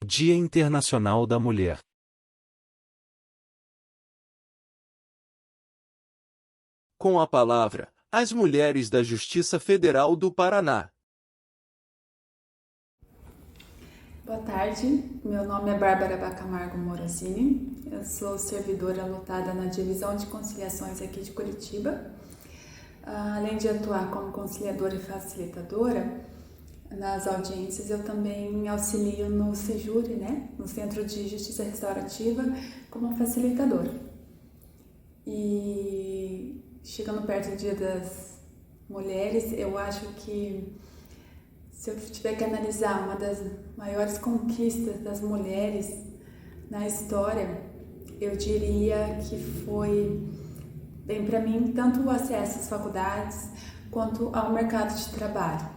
Dia Internacional da Mulher. Com a palavra, as mulheres da Justiça Federal do Paraná. Boa tarde, meu nome é Bárbara Bacamargo Morosini, eu sou servidora lotada na Divisão de Conciliações aqui de Curitiba. Além de atuar como conciliadora e facilitadora nas audiências, eu também auxilio no Sejuri, no Centro de Justiça Restaurativa, como facilitadora. E chegando perto do Dia das Mulheres, eu acho que se eu tiver que analisar uma das maiores conquistas das mulheres na história, eu diria que foi, bem para mim, tanto o acesso às faculdades quanto ao mercado de trabalho.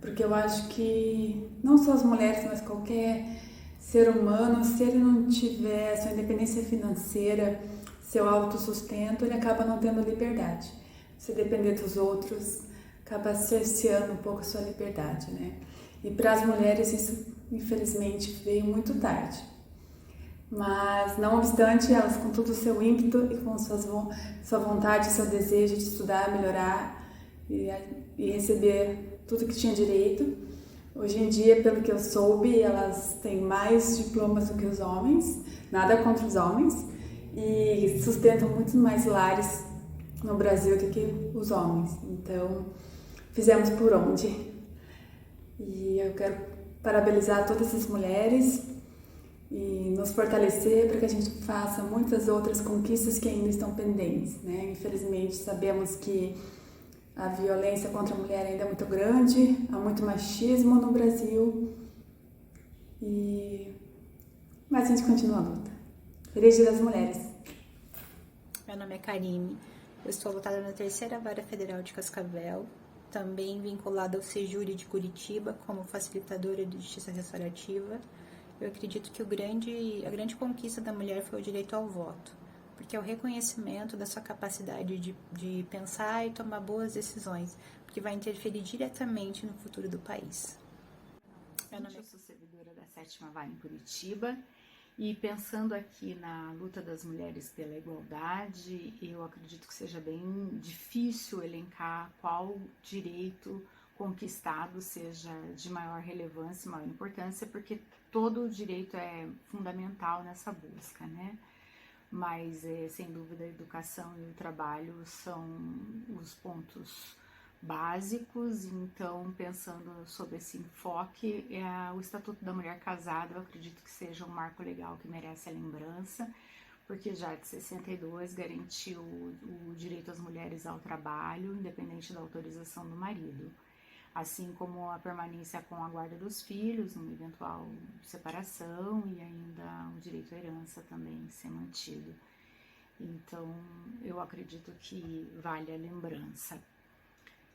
Porque eu acho que não só as mulheres, mas qualquer ser humano, se ele não tiver sua independência financeira, seu autossustento, ele acaba não tendo liberdade. Se depender dos outros, acaba cerceando um pouco a sua liberdade, E para as mulheres isso, infelizmente, veio muito tarde. Mas, não obstante, elas com todo o seu ímpeto e com sua vontade, seu desejo de estudar, melhorar e receber tudo que tinha direito, hoje em dia, pelo que eu soube, elas têm mais diplomas do que os homens, nada contra os homens, e sustentam muito mais lares no Brasil do que os homens. Então, fizemos por onde. E eu quero parabenizar todas as mulheres e nos fortalecer para que a gente faça muitas outras conquistas que ainda estão pendentes, Infelizmente, sabemos que a violência contra a mulher ainda é muito grande, há muito machismo no Brasil, mas a gente continua a luta. Feliz Dia das Mulheres! Meu nome é Karime, eu estou lotada na 3ª Vara Federal de Cascavel, também vinculada ao Sejuri de Curitiba como facilitadora de justiça restaurativa. Eu acredito que a grande conquista da mulher foi o direito ao voto, porque é o reconhecimento da sua capacidade de pensar e tomar boas decisões, porque vai interferir diretamente no futuro do país. Eu sou servidora da 7ª Vara em Curitiba e pensando aqui na luta das mulheres pela igualdade, eu acredito que seja bem difícil elencar qual direito conquistado seja de maior relevância, maior importância, porque todo o direito é fundamental nessa busca, Mas, sem dúvida, a educação e o trabalho são os pontos básicos. Então, pensando sobre esse enfoque, o Estatuto da Mulher Casada, eu acredito que seja um marco legal que merece a lembrança, porque já de 62 garantiu o direito às mulheres ao trabalho, independente da autorização do marido, assim como a permanência com a guarda dos filhos, numa eventual separação, e ainda o direito à herança também ser mantido. Então, eu acredito que vale a lembrança.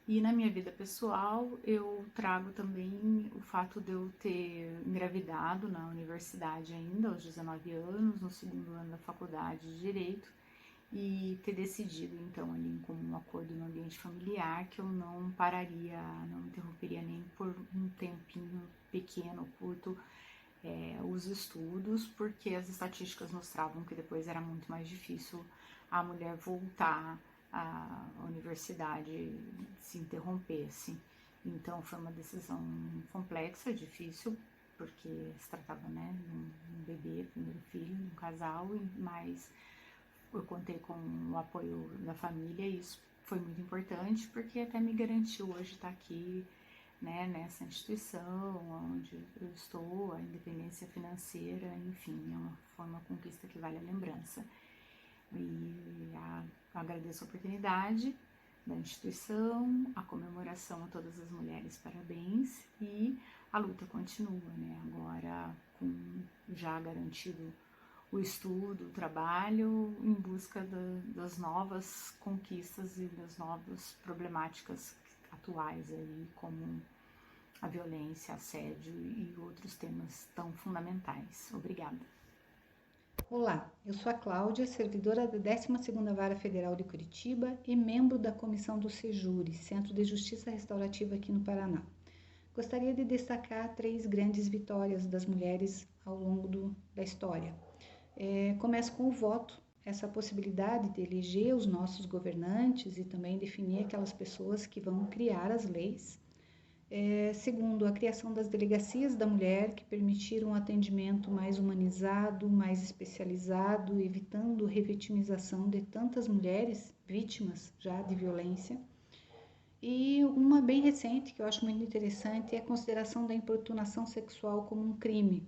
E na minha vida pessoal, eu trago também o fato de eu ter engravidado na universidade ainda, aos 19 anos, no 2º ano da faculdade de Direito, e ter decidido, então, ali como um acordo no ambiente familiar, que eu não pararia, não interromperia nem por um tempinho pequeno, curto, os estudos, porque as estatísticas mostravam que depois era muito mais difícil a mulher voltar à universidade se interrompesse. Então foi uma decisão complexa, difícil, porque se tratava de um bebê, primeiro filho, um casal, mas eu contei com o apoio da família e isso foi muito importante, porque até me garantiu hoje estar aqui, nessa instituição onde eu estou, a independência financeira, enfim, foi uma conquista que vale a lembrança. E agradeço a oportunidade da instituição, a comemoração a todas as mulheres, parabéns, e a luta continua, agora com já garantido o estudo, o trabalho, em busca das novas conquistas e das novas problemáticas atuais aí, como a violência, assédio e outros temas tão fundamentais. Obrigada. Olá, eu sou a Cláudia, servidora da 12ª Vara Federal de Curitiba e membro da comissão do Sejuri, Centro de Justiça Restaurativa aqui no Paraná. gostaria de destacar 3 grandes vitórias das mulheres ao longo da história. Começo com o voto, essa possibilidade de eleger os nossos governantes e também definir aquelas pessoas que vão criar as leis. Segundo, a criação das delegacias da mulher, que permitiram um atendimento mais humanizado, mais especializado, evitando revitimização de tantas mulheres vítimas já de violência. E uma bem recente, que eu acho muito interessante, é a consideração da importunação sexual como um crime.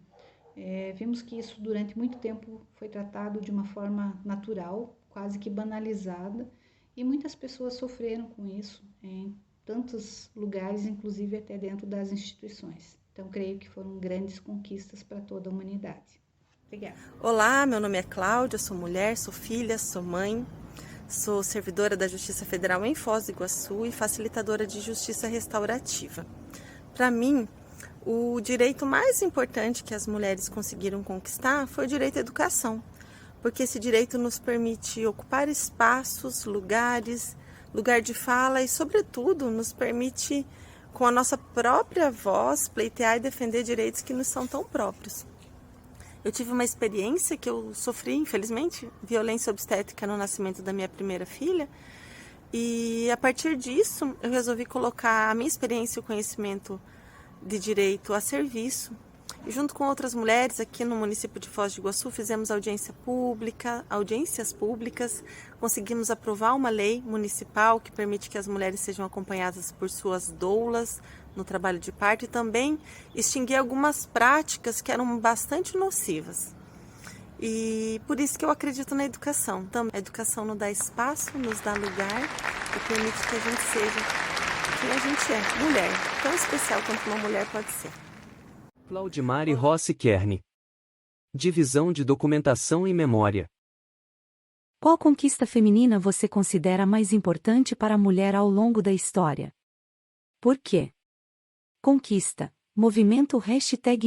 Vimos que isso durante muito tempo foi tratado de uma forma natural, quase que banalizada, e muitas pessoas sofreram com isso em tantos lugares, inclusive até dentro das instituições. Então, creio que foram grandes conquistas para toda a humanidade. Obrigada. Olá, meu nome é Cláudia, sou mulher, sou filha, sou mãe, sou servidora da Justiça Federal em Foz do Iguaçu e facilitadora de justiça restaurativa. Para mim, o direito mais importante que as mulheres conseguiram conquistar foi o direito à educação, porque esse direito nos permite ocupar espaços, lugar de fala e, sobretudo, nos permite, com a nossa própria voz, pleitear e defender direitos que nos são tão próprios. Eu tive uma experiência que eu sofri, infelizmente, violência obstétrica no nascimento da minha primeira filha, e a partir disso eu resolvi colocar a minha experiência e o conhecimento de direito a serviço. E junto com outras mulheres aqui no município de Foz do Iguaçu, fizemos audiências públicas, conseguimos aprovar uma lei municipal que permite que as mulheres sejam acompanhadas por suas doulas no trabalho de parto e também extinguir algumas práticas que eram bastante nocivas. E por isso que eu acredito na educação. A educação nos dá espaço, nos dá lugar e permite que a gente seja quem a gente é, mulher, tão especial quanto uma mulher pode ser. Claudimare Rossi Kern. Divisão de Documentação e Memória. Qual conquista feminina você considera mais importante para a mulher ao longo da história? Por quê? Conquista. Movimento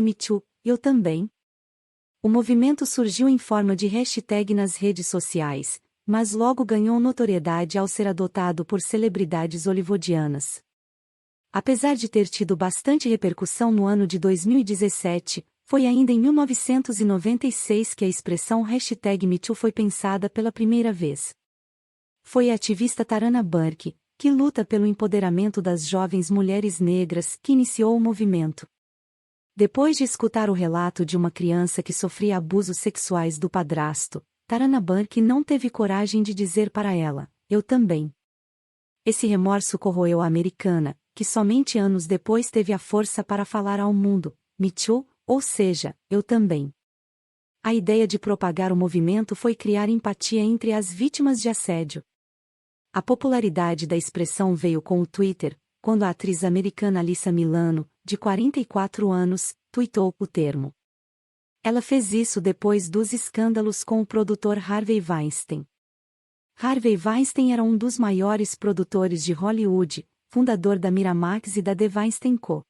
#MeToo, eu também. O movimento surgiu em forma de hashtag nas redes sociais, mas logo ganhou notoriedade ao ser adotado por celebridades hollywoodianas. Apesar de ter tido bastante repercussão no ano de 2017, foi ainda em 1996 que a expressão #MeToo foi pensada pela primeira vez. Foi a ativista Tarana Burke, que luta pelo empoderamento das jovens mulheres negras, que iniciou o movimento. Depois de escutar o relato de uma criança que sofria abusos sexuais do padrasto, Tarana Burke não teve coragem de dizer para ela, eu também. Esse remorso corroeu a americana, que somente anos depois teve a força para falar ao mundo, Me Too, ou seja, eu também. A ideia de propagar o movimento foi criar empatia entre as vítimas de assédio. A popularidade da expressão veio com o Twitter, quando a atriz americana Alyssa Milano, de 44 anos, tuitou o termo. Ela fez isso depois dos escândalos com o produtor Harvey Weinstein. Harvey Weinstein era um dos maiores produtores de Hollywood, fundador da Miramax e da The Weinstein Co.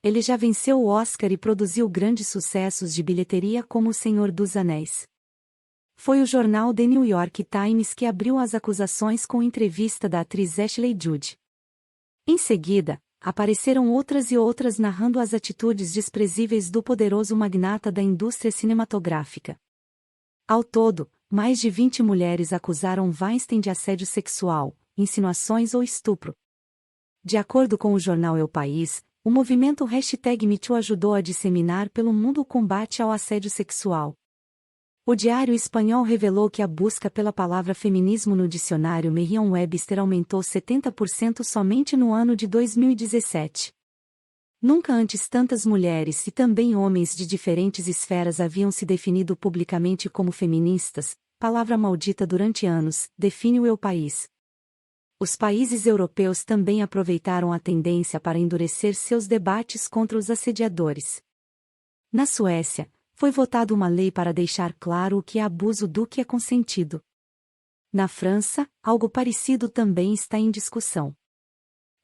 Ele já venceu o Oscar e produziu grandes sucessos de bilheteria como O Senhor dos Anéis. Foi o jornal The New York Times que abriu as acusações com entrevista da atriz Ashley Judd. Em seguida, apareceram outras e outras narrando as atitudes desprezíveis do poderoso magnata da indústria cinematográfica. Ao todo, mais de 20 mulheres acusaram Weinstein de assédio sexual, insinuações ou estupro. De acordo com o jornal El País, o movimento #MeToo ajudou a disseminar pelo mundo o combate ao assédio sexual. O Diário Espanhol revelou que a busca pela palavra feminismo no dicionário Merriam-Webster aumentou 70% somente no ano de 2017. Nunca antes tantas mulheres e também homens de diferentes esferas haviam se definido publicamente como feministas, palavra maldita durante anos, define o El País. Os países europeus também aproveitaram a tendência para endurecer seus debates contra os assediadores. Na Suécia, foi votada uma lei para deixar claro o que é abuso do que é consentido. Na França, algo parecido também está em discussão.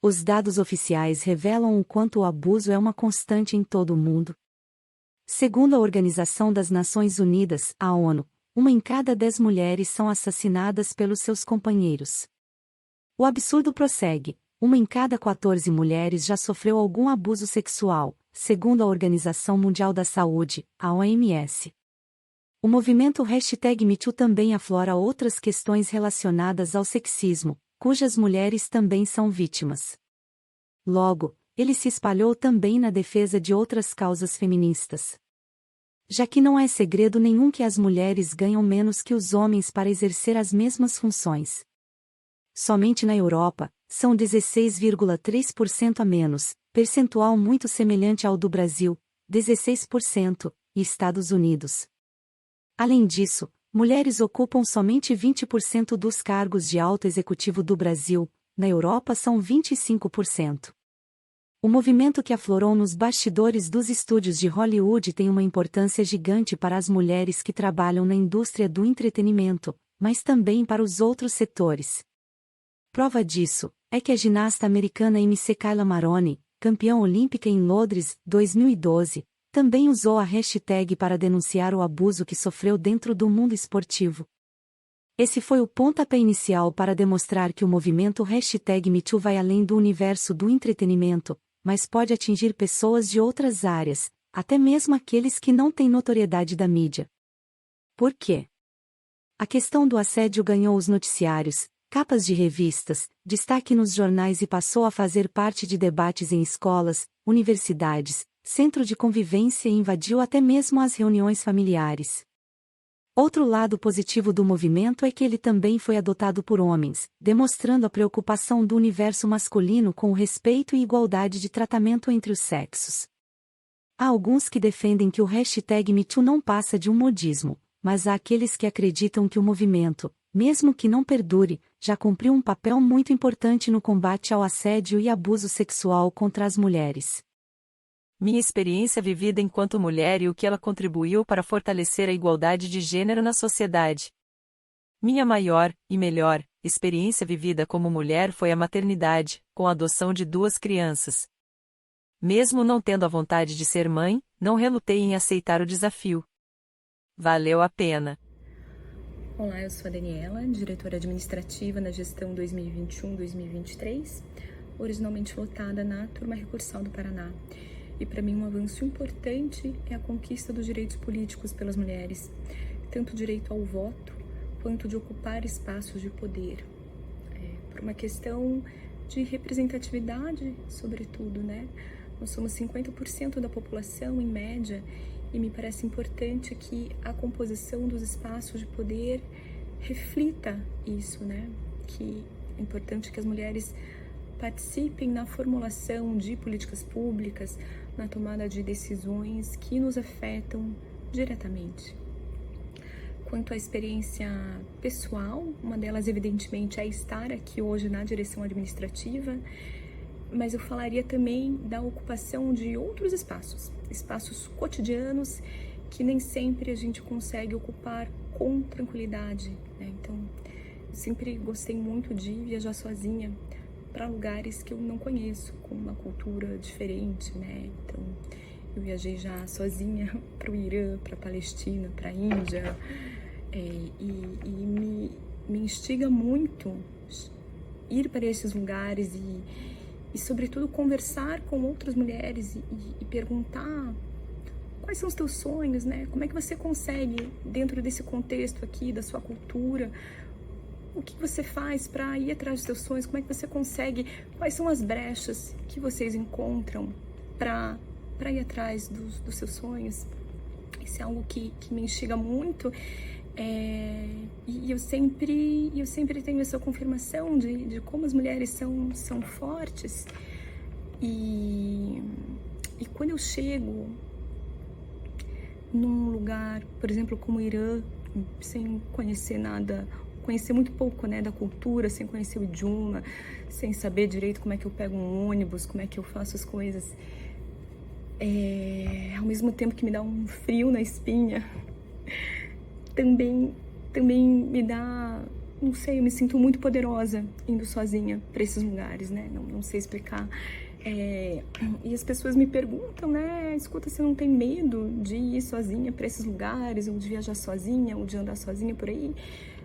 Os dados oficiais revelam o quanto o abuso é uma constante em todo o mundo. Segundo a Organização das Nações Unidas, a ONU, 1 em cada 10 mulheres são assassinadas pelos seus companheiros. O absurdo prossegue. uma em cada 14 mulheres já sofreu algum abuso sexual, segundo a Organização Mundial da Saúde, a OMS. O movimento #MeToo também aflora outras questões relacionadas ao sexismo, cujas mulheres também são vítimas. Logo, ele se espalhou também na defesa de outras causas feministas. Já que não é segredo nenhum que as mulheres ganham menos que os homens para exercer as mesmas funções. Somente na Europa, são 16,3% a menos, percentual muito semelhante ao do Brasil, 16%, e Estados Unidos. Além disso, mulheres ocupam somente 20% dos cargos de alto executivo do Brasil, na Europa são 25%. O movimento que aflorou nos bastidores dos estúdios de Hollywood tem uma importância gigante para as mulheres que trabalham na indústria do entretenimento, mas também para os outros setores. Prova disso é que a ginasta americana MC Kyla Maroney, campeã olímpica em Londres, 2012, também usou a hashtag para denunciar o abuso que sofreu dentro do mundo esportivo. Esse foi o pontapé inicial para demonstrar que o movimento #MeToo vai além do universo do entretenimento, mas pode atingir pessoas de outras áreas, até mesmo aqueles que não têm notoriedade da mídia. Por quê? A questão do assédio ganhou os noticiários, capas de revistas, destaque nos jornais e passou a fazer parte de debates em escolas, universidades, centro de convivência e invadiu até mesmo as reuniões familiares. Outro lado positivo do movimento é que ele também foi adotado por homens, demonstrando a preocupação do universo masculino com o respeito e igualdade de tratamento entre os sexos. Há alguns que defendem que o #MeToo não passa de um modismo, mas há aqueles que acreditam que o movimento, mesmo que não perdure, já cumpriu um papel muito importante no combate ao assédio e abuso sexual contra as mulheres. Minha experiência vivida enquanto mulher e o que ela contribuiu para fortalecer a igualdade de gênero na sociedade. Minha maior, e melhor, experiência vivida como mulher foi a maternidade, com a adoção de 2 crianças. Mesmo não tendo a vontade de ser mãe, não relutei em aceitar o desafio. Valeu a pena. Olá, eu sou a Daniela, diretora administrativa na gestão 2021-2023, originalmente lotada na Turma Recursal do Paraná. E para mim um avanço importante é a conquista dos direitos políticos pelas mulheres, tanto o direito ao voto, quanto de ocupar espaços de poder. Por uma questão de representatividade, sobretudo, né? Nós somos 50% da população, em média, e me parece importante que a composição dos espaços de poder reflita isso, né? Que é importante que as mulheres participem na formulação de políticas públicas, na tomada de decisões que nos afetam diretamente. Quanto à experiência pessoal, uma delas evidentemente é estar aqui hoje na direção administrativa, mas eu falaria também da ocupação de outros espaços cotidianos que nem sempre a gente consegue ocupar com tranquilidade, né? Então, eu sempre gostei muito de viajar sozinha para lugares que eu não conheço, com uma cultura diferente, né? Então, eu viajei já sozinha para o Irã, para a Palestina, para a Índia, e me instiga muito ir para esses lugares e sobretudo, conversar com outras mulheres e perguntar quais são os teus sonhos, né? Como é que você consegue, dentro desse contexto aqui, da sua cultura, o que você faz para ir atrás dos seus sonhos? Como é que você consegue? Quais são as brechas que vocês encontram para ir atrás dos seus sonhos? Isso é algo que me instiga muito. E eu sempre tenho essa confirmação de como as mulheres são fortes. E quando eu chego num lugar, por exemplo, como o Irã, sem conhecer nada, conhecer muito pouco, né, da cultura, sem conhecer o idioma, sem saber direito como é que eu pego um ônibus, como é que eu faço as coisas, ao mesmo tempo que me dá um frio na espinha, também me dá, não sei, eu me sinto muito poderosa indo sozinha para esses lugares, né, não sei explicar. E as pessoas me perguntam, né, escuta, você não tem medo de ir sozinha para esses lugares, ou de viajar sozinha, ou de andar sozinha por aí?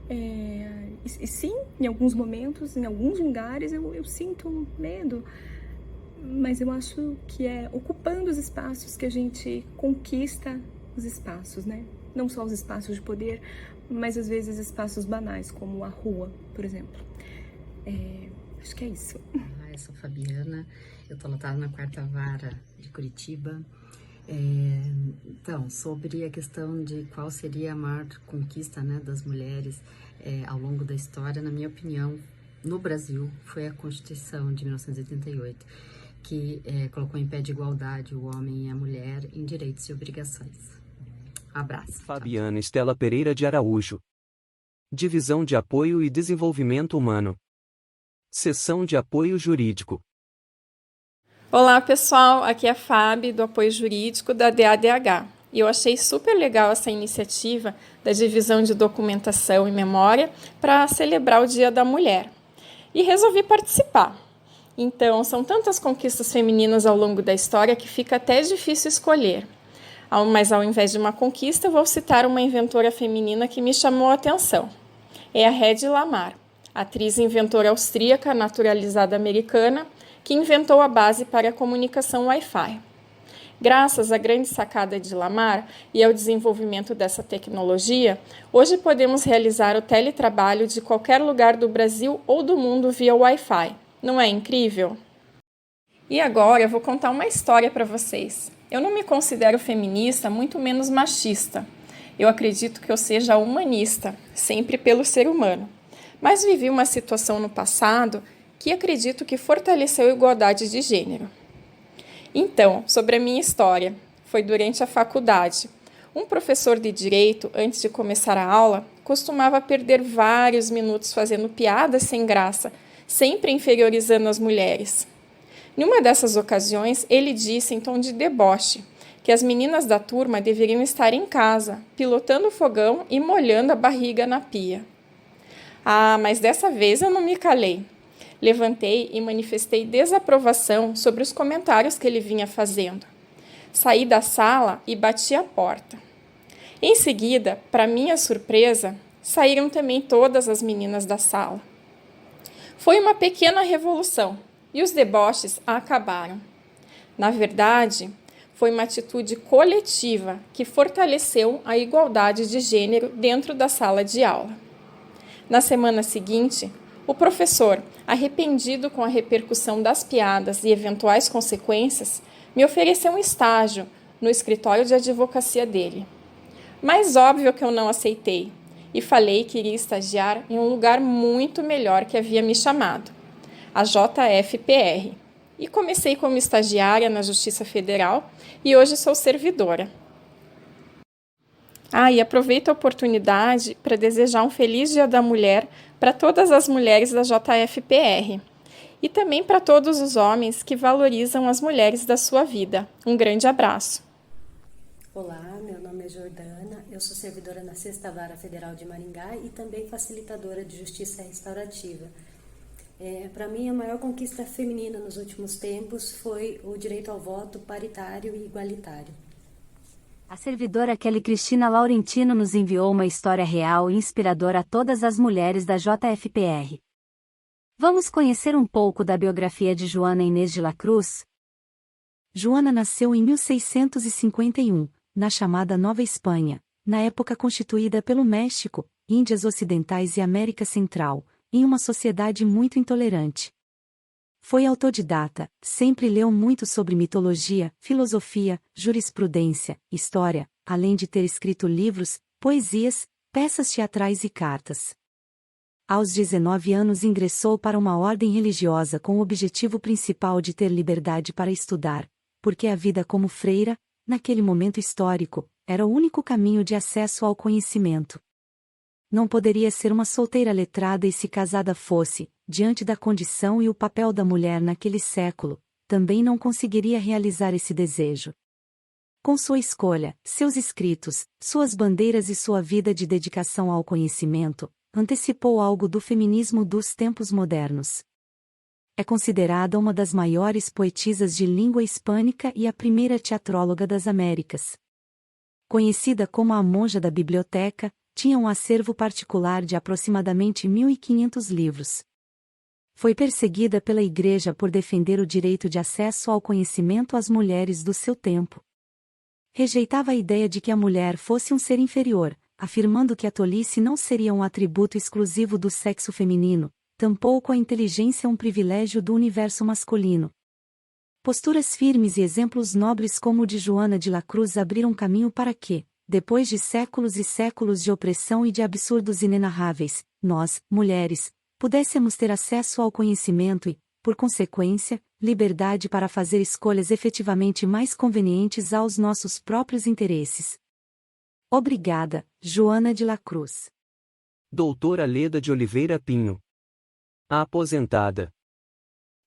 E sim, em alguns momentos, em alguns lugares, eu sinto medo, mas eu acho que é ocupando os espaços que a gente conquista os espaços, né? Não só os espaços de poder, mas às vezes espaços banais, como a rua, por exemplo. Acho que é isso. Olá, eu sou Fabiana, eu estou lotada na 4ª Vara de Curitiba. Então, sobre a questão de qual seria a maior conquista, né, das mulheres ao longo da história, na minha opinião, no Brasil, foi a Constituição de 1988, que colocou em pé de igualdade o homem e a mulher em direitos e obrigações. Abraço. Fabiana Estela Pereira de Araújo. Divisão de Apoio e Desenvolvimento Humano. Seção de Apoio Jurídico. Olá pessoal, aqui é a Fábio do Apoio Jurídico da DADH. E eu achei super legal essa iniciativa da Divisão de Documentação e Memória para celebrar o Dia da Mulher. E resolvi participar. Então, são tantas conquistas femininas ao longo da história que fica até difícil escolher. Mas ao invés de uma conquista, eu vou citar uma inventora feminina que me chamou a atenção. É a Hedy Lamarr, atriz e inventora austríaca naturalizada americana, que inventou a base para a comunicação Wi-Fi. Graças à grande sacada de Lamarr e ao desenvolvimento dessa tecnologia, hoje podemos realizar o teletrabalho de qualquer lugar do Brasil ou do mundo via Wi-Fi. Não é incrível? E agora eu vou contar uma história para vocês. Eu não me considero feminista, muito menos machista. Eu acredito que eu seja humanista, sempre pelo ser humano. Mas vivi uma situação no passado que acredito que fortaleceu a igualdade de gênero. Então, sobre a minha história, foi durante a faculdade. Um professor de direito, antes de começar a aula, costumava perder vários minutos fazendo piadas sem graça, sempre inferiorizando as mulheres. Numa dessas ocasiões, ele disse em tom de deboche que as meninas da turma deveriam estar em casa, pilotando o fogão e molhando a barriga na pia. Mas dessa vez eu não me calei. Levantei e manifestei desaprovação sobre os comentários que ele vinha fazendo. Saí da sala e bati a porta. Em seguida, para minha surpresa, saíram também todas as meninas da sala. Foi uma pequena revolução e os deboches acabaram. Na verdade, foi uma atitude coletiva que fortaleceu a igualdade de gênero dentro da sala de aula. Na semana seguinte, o professor, arrependido com a repercussão das piadas e eventuais consequências, me ofereceu um estágio no escritório de advocacia dele. Mas óbvio que eu não aceitei e falei que iria estagiar em um lugar muito melhor que havia me chamado, a JFPR. E comecei como estagiária na Justiça Federal e hoje sou servidora. E aproveito a oportunidade para desejar um feliz Dia da Mulher para todas as mulheres da JFPR e também para todos os homens que valorizam as mulheres da sua vida. Um grande abraço. Olá, meu nome é Jordana, eu sou servidora na 6ª Vara Federal de Maringá e também facilitadora de Justiça Restaurativa. Para mim, a maior conquista feminina nos últimos tempos foi o direito ao voto paritário e igualitário. A servidora Kelly Cristina Laurentino nos enviou uma história real e inspiradora a todas as mulheres da JFPR. Vamos conhecer um pouco da biografia de Joana Inês de la Cruz? Joana nasceu em 1651, na chamada Nova Espanha, na época constituída pelo México, Índias Ocidentais e América Central, em uma sociedade muito intolerante. Foi autodidata, sempre leu muito sobre mitologia, filosofia, jurisprudência, história, além de ter escrito livros, poesias, peças teatrais e cartas. Aos 19 anos ingressou para uma ordem religiosa com o objetivo principal de ter liberdade para estudar, porque a vida como freira, naquele momento histórico, era o único caminho de acesso ao conhecimento. Não poderia ser uma solteira letrada e se casada fosse, diante da condição e o papel da mulher naquele século, também não conseguiria realizar esse desejo. Com sua escolha, seus escritos, suas bandeiras e sua vida de dedicação ao conhecimento, antecipou algo do feminismo dos tempos modernos. É considerada uma das maiores poetisas de língua hispânica e a primeira teatróloga das Américas. Conhecida como a Monja da Biblioteca, tinha um acervo particular de aproximadamente 1.500 livros. Foi perseguida pela Igreja por defender o direito de acesso ao conhecimento às mulheres do seu tempo. Rejeitava a ideia de que a mulher fosse um ser inferior, afirmando que a tolice não seria um atributo exclusivo do sexo feminino, tampouco a inteligência um privilégio do universo masculino. Posturas firmes e exemplos nobres como o de Joana de la Cruz abriram caminho para que, depois de séculos e séculos de opressão e de absurdos inenarráveis, nós, mulheres, pudéssemos ter acesso ao conhecimento e, por consequência, liberdade para fazer escolhas efetivamente mais convenientes aos nossos próprios interesses. Obrigada, Joana de la Cruz. Doutora Leda de Oliveira Pinho. A aposentada.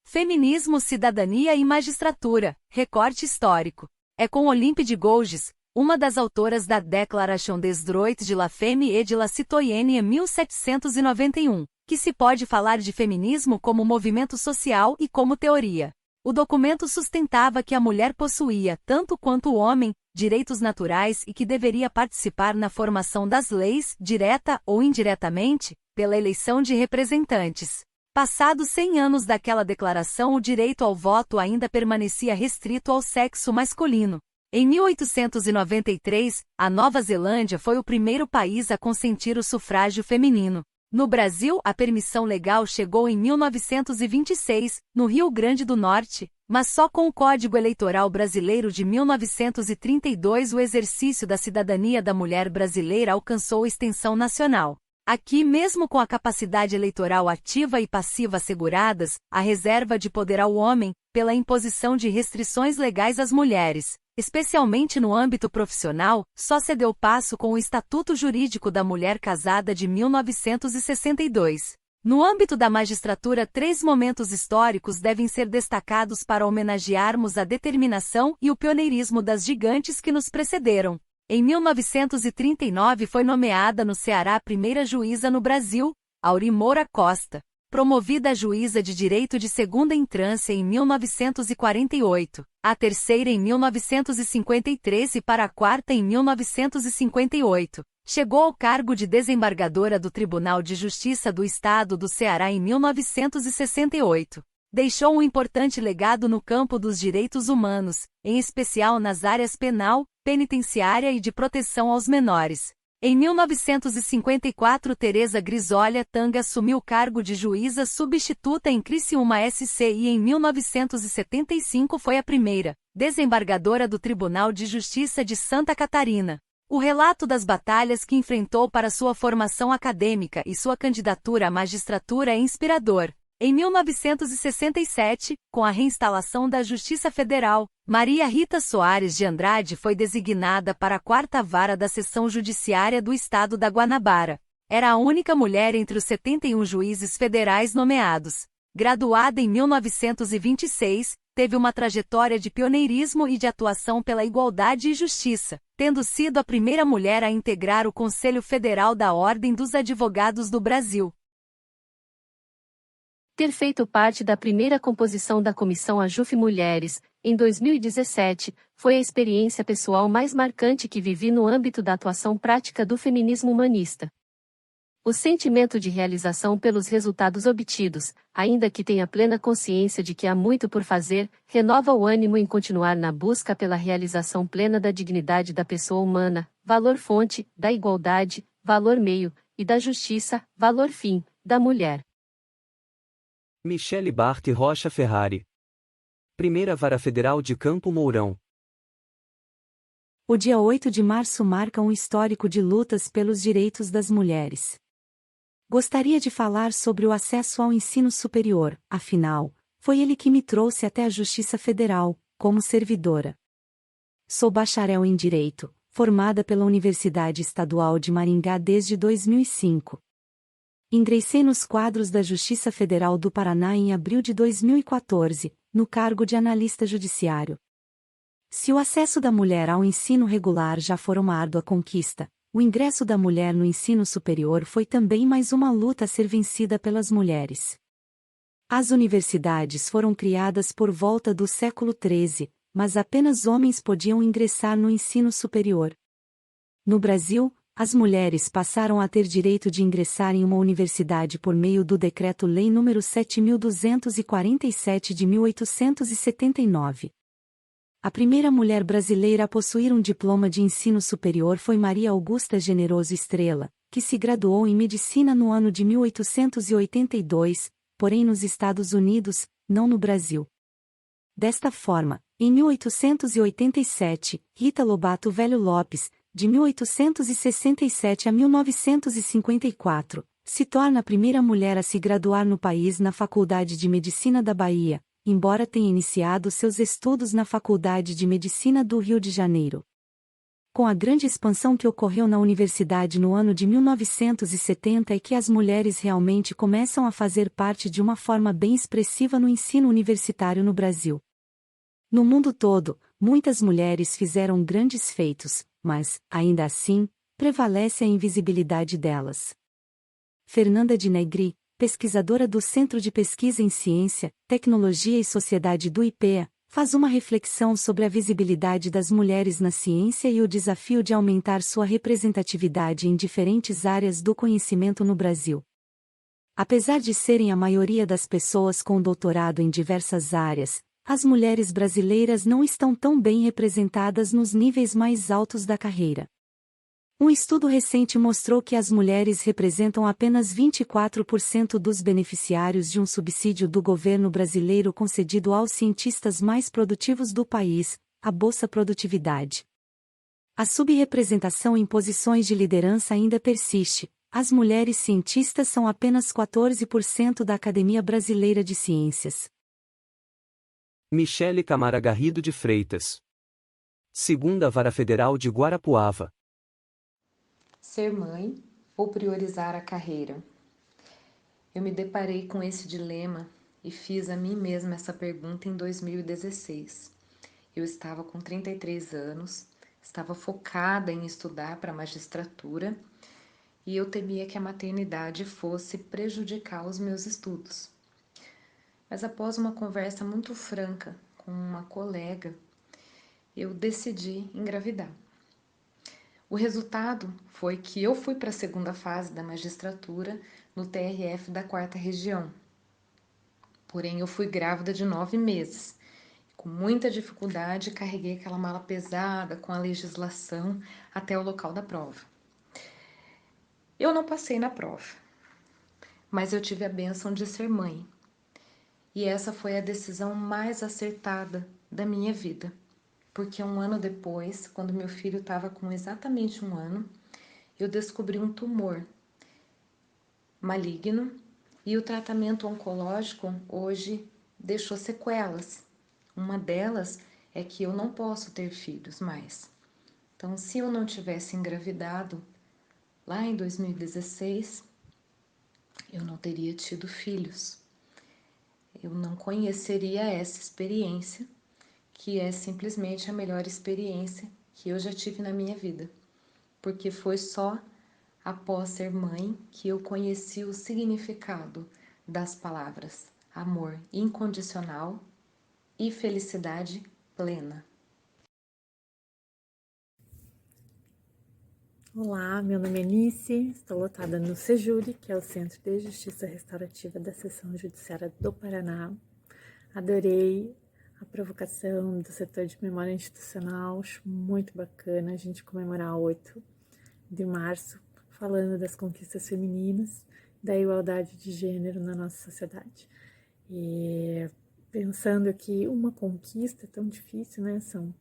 Feminismo, cidadania e magistratura, recorte histórico. É com Olympe de Gouges, uma das autoras da Déclaration des droits de la femme et de la citoyenne em 1791, que se pode falar de feminismo como movimento social e como teoria. O documento sustentava que a mulher possuía, tanto quanto o homem, direitos naturais e que deveria participar na formação das leis, direta ou indiretamente, pela eleição de representantes. Passados 100 anos daquela declaração, o direito ao voto ainda permanecia restrito ao sexo masculino. Em 1893, a Nova Zelândia foi o primeiro país a consentir o sufrágio feminino. No Brasil, a permissão legal chegou em 1926, no Rio Grande do Norte, mas só com o Código Eleitoral Brasileiro de 1932 o exercício da cidadania da mulher brasileira alcançou extensão nacional. Aqui, mesmo com a capacidade eleitoral ativa e passiva asseguradas, a reserva de poder ao homem, pela imposição de restrições legais às mulheres, especialmente no âmbito profissional, só se deu passo com o Estatuto Jurídico da Mulher Casada de 1962. No âmbito da magistratura, 3 momentos históricos devem ser destacados para homenagearmos a determinação e o pioneirismo das gigantes que nos precederam. Em 1939 foi nomeada no Ceará a primeira juíza no Brasil, Auri Moura Costa. Promovida a juíza de direito de segunda entrância em 1948, a terceira em 1953 e para a quarta em 1958. Chegou ao cargo de desembargadora do Tribunal de Justiça do Estado do Ceará em 1968. Deixou um importante legado no campo dos direitos humanos, em especial nas áreas penal, penitenciária e de proteção aos menores. Em 1954, Tereza Grisolha Tanga assumiu o cargo de juíza substituta em Criciúma SC e em 1975 foi a primeira desembargadora do Tribunal de Justiça de Santa Catarina. O relato das batalhas que enfrentou para sua formação acadêmica e sua candidatura à magistratura é inspirador. Em 1967, com a reinstalação da Justiça Federal, Maria Rita Soares de Andrade foi designada para a 4ª Vara da Seção Judiciária do Estado da Guanabara. Era a única mulher entre os 71 juízes federais nomeados. Graduada em 1926, teve uma trajetória de pioneirismo e de atuação pela igualdade e justiça, tendo sido a primeira mulher a integrar o Conselho Federal da Ordem dos Advogados do Brasil. Ter feito parte da primeira composição da Comissão AJUF Mulheres, em 2017, foi a experiência pessoal mais marcante que vivi no âmbito da atuação prática do feminismo humanista. O sentimento de realização pelos resultados obtidos, ainda que tenha plena consciência de que há muito por fazer, renova o ânimo em continuar na busca pela realização plena da dignidade da pessoa humana, valor fonte, da igualdade, valor meio, e da justiça, valor fim, da mulher. Michele Bart Rocha Ferrari. Primeira Vara Federal de Campo Mourão. O dia 8 de março marca um histórico de lutas pelos direitos das mulheres. Gostaria de falar sobre o acesso ao ensino superior, afinal, foi ele que me trouxe até a Justiça Federal, como servidora. Sou bacharel em Direito, formada pela Universidade Estadual de Maringá desde 2005. Ingressei nos quadros da Justiça Federal do Paraná em abril de 2014, no cargo de analista judiciário. Se o acesso da mulher ao ensino regular já for uma árdua conquista, o ingresso da mulher no ensino superior foi também mais uma luta a ser vencida pelas mulheres. As universidades foram criadas por volta do século XIII, mas apenas homens podiam ingressar no ensino superior. No Brasil, as mulheres passaram a ter direito de ingressar em uma universidade por meio do Decreto-Lei nº 7.247 de 1879. A primeira mulher brasileira a possuir um diploma de ensino superior foi Maria Augusta Generoso Estrela, que se graduou em medicina no ano de 1882, porém nos Estados Unidos, não no Brasil. Desta forma, em 1887, Rita Lobato Velho Lopes, de 1867 a 1954, se torna a primeira mulher a se graduar no país na Faculdade de Medicina da Bahia, embora tenha iniciado seus estudos na Faculdade de Medicina do Rio de Janeiro. Com a grande expansão que ocorreu na universidade no ano de 1970 é que as mulheres realmente começam a fazer parte de uma forma bem expressiva no ensino universitário no Brasil. No mundo todo, muitas mulheres fizeram grandes feitos, mas, ainda assim, prevalece a invisibilidade delas. Fernanda de Negri, pesquisadora do Centro de Pesquisa em Ciência, Tecnologia e Sociedade do IPEA, faz uma reflexão sobre a visibilidade das mulheres na ciência e o desafio de aumentar sua representatividade em diferentes áreas do conhecimento no Brasil. Apesar de serem a maioria das pessoas com doutorado em diversas áreas, as mulheres brasileiras não estão tão bem representadas nos níveis mais altos da carreira. Um estudo recente mostrou que as mulheres representam apenas 24% dos beneficiários de um subsídio do governo brasileiro concedido aos cientistas mais produtivos do país, a Bolsa Produtividade. A subrepresentação em posições de liderança ainda persiste. As mulheres cientistas são apenas 14% da Academia Brasileira de Ciências. Michele Camara Garrido de Freitas. Segunda Vara Federal de Guarapuava. Ser mãe ou priorizar a carreira? Eu me deparei com esse dilema e fiz a mim mesma essa pergunta em 2016. Eu estava com 33 anos, estava focada em estudar para a magistratura e eu temia que a maternidade fosse prejudicar os meus estudos. Mas após uma conversa muito franca com uma colega, eu decidi engravidar. O resultado foi que eu fui para a segunda fase da magistratura no TRF da 4ª Região. Porém, eu fui grávida de 9 meses. Com muita dificuldade, carreguei aquela mala pesada com a legislação até o local da prova. Eu não passei na prova, mas eu tive a bênção de ser mãe. E essa foi a decisão mais acertada da minha vida. Porque um ano depois, quando meu filho estava com exatamente 1 ano, eu descobri um tumor maligno e o tratamento oncológico hoje deixou sequelas. Uma delas é que eu não posso ter filhos mais. Então, se eu não tivesse engravidado lá em 2016, eu não teria tido filhos. Eu não conheceria essa experiência, que é simplesmente a melhor experiência que eu já tive na minha vida, porque foi só após ser mãe que eu conheci o significado das palavras amor incondicional e felicidade plena. Olá, meu nome é Nice, estou lotada no Sejuri, que é o Centro de Justiça Restaurativa da Seção Judiciária do Paraná. Adorei a provocação do setor de memória institucional, acho muito bacana a gente comemorar 8 de março, falando das conquistas femininas, da igualdade de gênero na nossa sociedade. E pensando que uma conquista tão difícil, né, são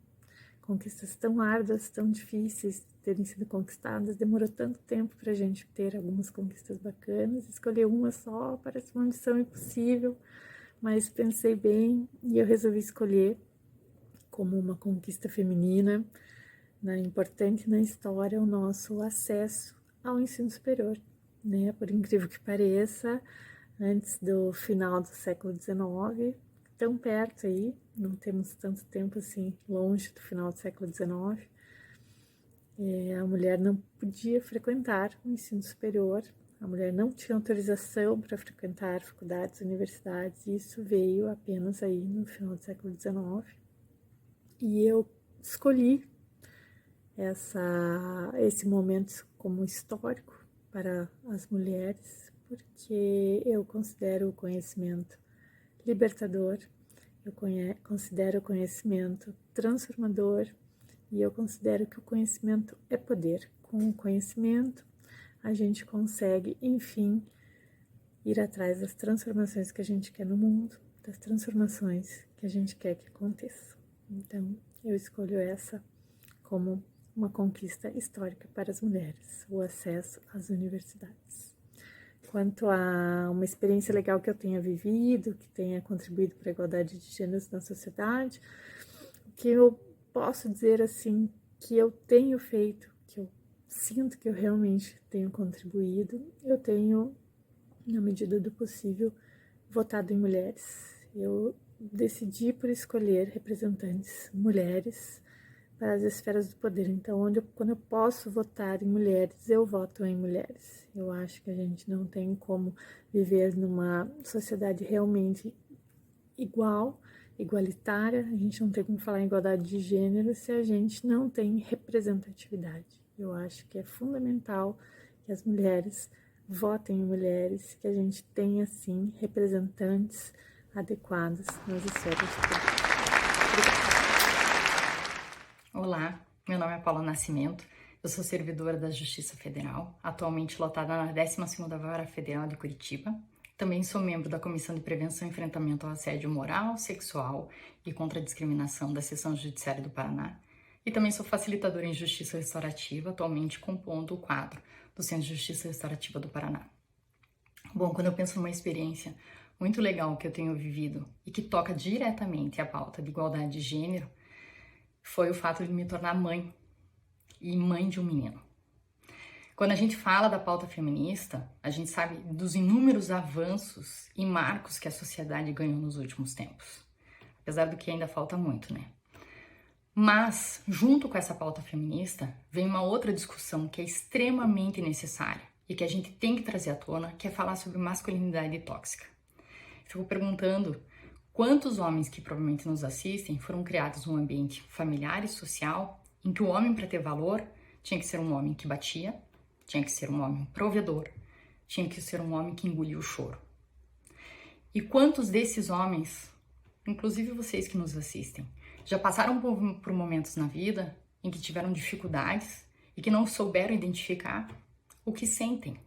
conquistas tão árduas, tão difíceis de terem sido conquistadas, demorou tanto tempo para a gente ter algumas conquistas bacanas, escolher uma só parece uma missão impossível, mas pensei bem e eu resolvi escolher como uma conquista feminina, né, importante na história, o nosso acesso ao ensino superior, né, por incrível que pareça, antes do final do século XIX, tão perto aí, não temos tanto tempo assim longe do final do século XIX, a mulher não podia frequentar o ensino superior, a mulher não tinha autorização para frequentar faculdades, universidades, e isso veio apenas aí no final do século XIX, e eu escolhi esse momento como histórico para as mulheres, porque eu considero o conhecimento libertador, eu considero o conhecimento transformador e eu considero que o conhecimento é poder. Com o conhecimento, a gente consegue, enfim, ir atrás das transformações que a gente quer no mundo, das transformações que a gente quer que aconteçam. Então, eu escolho essa como uma conquista histórica para as mulheres, o acesso às universidades. Quanto a uma experiência legal que eu tenha vivido, que tenha contribuído para a igualdade de gêneros na sociedade, o que eu posso dizer assim, que eu tenho feito, que eu sinto que eu realmente tenho contribuído, eu tenho, na medida do possível, votado em mulheres. Eu decidi por escolher representantes mulheres para as esferas do poder. Então, quando eu posso votar em mulheres, eu voto em mulheres. Eu acho que a gente não tem como viver numa sociedade realmente igualitária, a gente não tem como falar em igualdade de gênero se a gente não tem representatividade. Eu acho que é fundamental que as mulheres votem em mulheres, que a gente tenha, sim, representantes adequados nas esferas do poder. Olá, meu nome é Paula Nascimento, eu sou servidora da Justiça Federal, atualmente lotada na 12ª Vara Federal de Curitiba. Também sou membro da Comissão de Prevenção e Enfrentamento ao Assédio Moral, Sexual e contra a Discriminação da Seção Judiciária do Paraná. E também sou facilitadora em Justiça Restaurativa, atualmente compondo o quadro do Centro de Justiça Restaurativa do Paraná. Bom, quando eu penso numa experiência muito legal que eu tenho vivido e que toca diretamente a pauta de igualdade de gênero, foi o fato de me tornar mãe, e mãe de um menino. Quando a gente fala da pauta feminista, a gente sabe dos inúmeros avanços e marcos que a sociedade ganhou nos últimos tempos. Apesar do que ainda falta muito, né? Mas, junto com essa pauta feminista, vem uma outra discussão que é extremamente necessária e que a gente tem que trazer à tona, que é falar sobre masculinidade tóxica. Fico perguntando quantos homens que provavelmente nos assistem foram criados num ambiente familiar e social em que o homem, para ter valor, tinha que ser um homem que batia, tinha que ser um homem provedor, tinha que ser um homem que engolia o choro. E quantos desses homens, inclusive vocês que nos assistem, já passaram por momentos na vida em que tiveram dificuldades e que não souberam identificar o que sentem?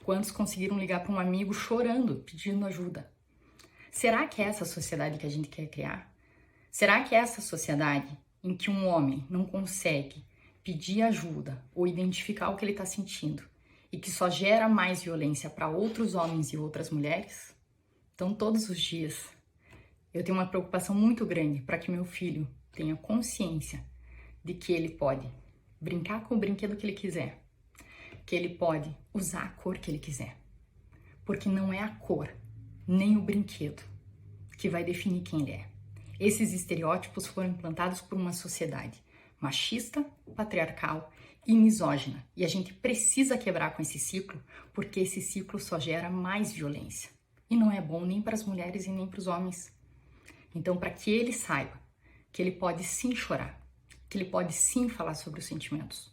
Quantos conseguiram ligar para um amigo chorando, pedindo ajuda? Será que é essa sociedade que a gente quer criar? Será que é essa sociedade em que um homem não consegue pedir ajuda ou identificar o que ele está sentindo e que só gera mais violência para outros homens e outras mulheres? Então, todos os dias, eu tenho uma preocupação muito grande para que meu filho tenha consciência de que ele pode brincar com o brinquedo que ele quiser, que ele pode usar a cor que ele quiser, porque não é a cor nem o brinquedo que vai definir quem ele é. Esses estereótipos foram implantados por uma sociedade machista, patriarcal e misógina. E a gente precisa quebrar com esse ciclo, porque esse ciclo só gera mais violência. E não é bom nem para as mulheres e nem para os homens. Então, para que ele saiba que ele pode sim chorar, que ele pode sim falar sobre os sentimentos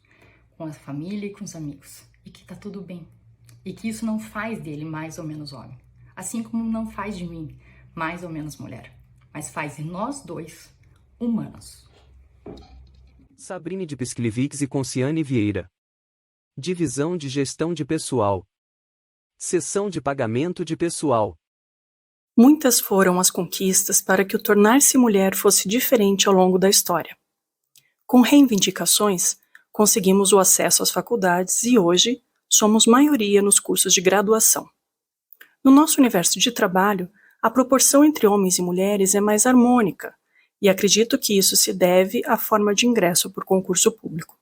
com a família e com os amigos, e que tá tudo bem, e que isso não faz dele mais ou menos homem, assim como não faz de mim mais ou menos mulher, mas faz de nós dois humanos. Sabrine de Pisclivics e Conciane Vieira. Divisão de Gestão de Pessoal. Seção de Pagamento de Pessoal. Muitas foram as conquistas para que o tornar-se mulher fosse diferente ao longo da história. Com reivindicações, conseguimos o acesso às faculdades e hoje somos maioria nos cursos de graduação. No nosso universo de trabalho, a proporção entre homens e mulheres é mais harmônica, e acredito que isso se deve à forma de ingresso por concurso público.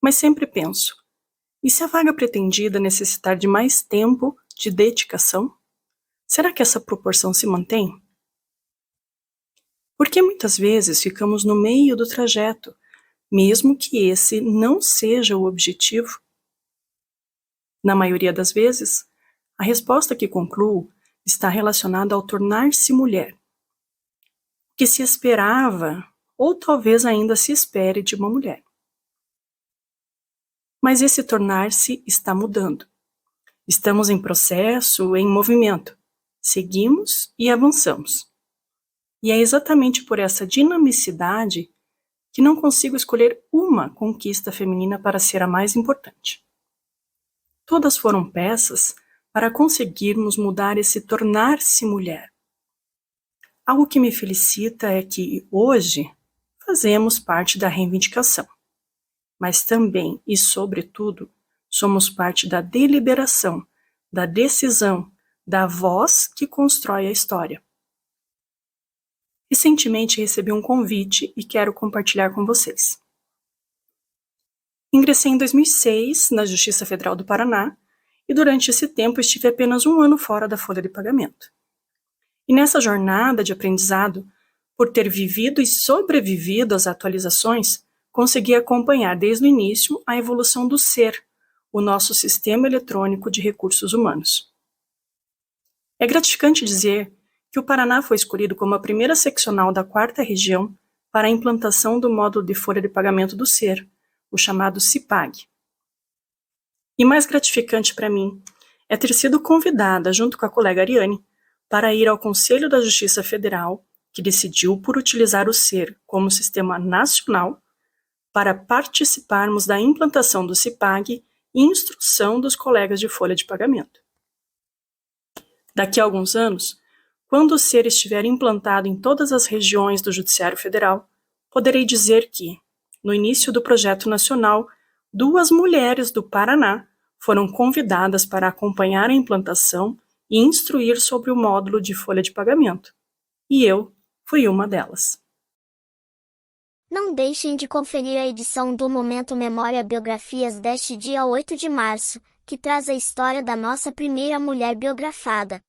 Mas sempre penso, e se a vaga pretendida necessitar de mais tempo de dedicação? Será que essa proporção se mantém? Porque muitas vezes ficamos no meio do trajeto, mesmo que esse não seja o objetivo? Na maioria das vezes, a resposta que concluo está relacionada ao tornar-se mulher. O que se esperava ou talvez ainda se espere de uma mulher. Mas esse tornar-se está mudando. Estamos em processo, em movimento. Seguimos e avançamos. E é exatamente por essa dinamicidade que não consigo escolher uma conquista feminina para ser a mais importante. Todas foram peças para conseguirmos mudar esse tornar-se mulher. Algo que me felicita é que, hoje, fazemos parte da reivindicação, mas também e sobretudo somos parte da deliberação, da decisão, da voz que constrói a história. Recentemente recebi um convite e quero compartilhar com vocês. Ingressei em 2006 na Justiça Federal do Paraná e durante esse tempo estive apenas 1 ano fora da folha de pagamento. E nessa jornada de aprendizado, por ter vivido e sobrevivido às atualizações, consegui acompanhar desde o início a evolução do SER, o nosso Sistema Eletrônico de Recursos Humanos. É gratificante dizer que o Paraná foi escolhido como a primeira seccional da 4ª região para a implantação do módulo de folha de pagamento do SER, o chamado CIPAG. E mais gratificante para mim é ter sido convidada, junto com a colega Ariane, para ir ao Conselho da Justiça Federal, que decidiu por utilizar o SER como sistema nacional, para participarmos da implantação do CIPAG e instrução dos colegas de folha de pagamento. Daqui a alguns anos, quando o SER estiver implantado em todas as regiões do Judiciário Federal, poderei dizer que, no início do projeto nacional, 2 mulheres do Paraná foram convidadas para acompanhar a implantação e instruir sobre o módulo de folha de pagamento. E eu fui uma delas. Não deixem de conferir a edição do Momento Memória Biografias deste dia 8 de março, que traz a história da nossa primeira mulher biografada.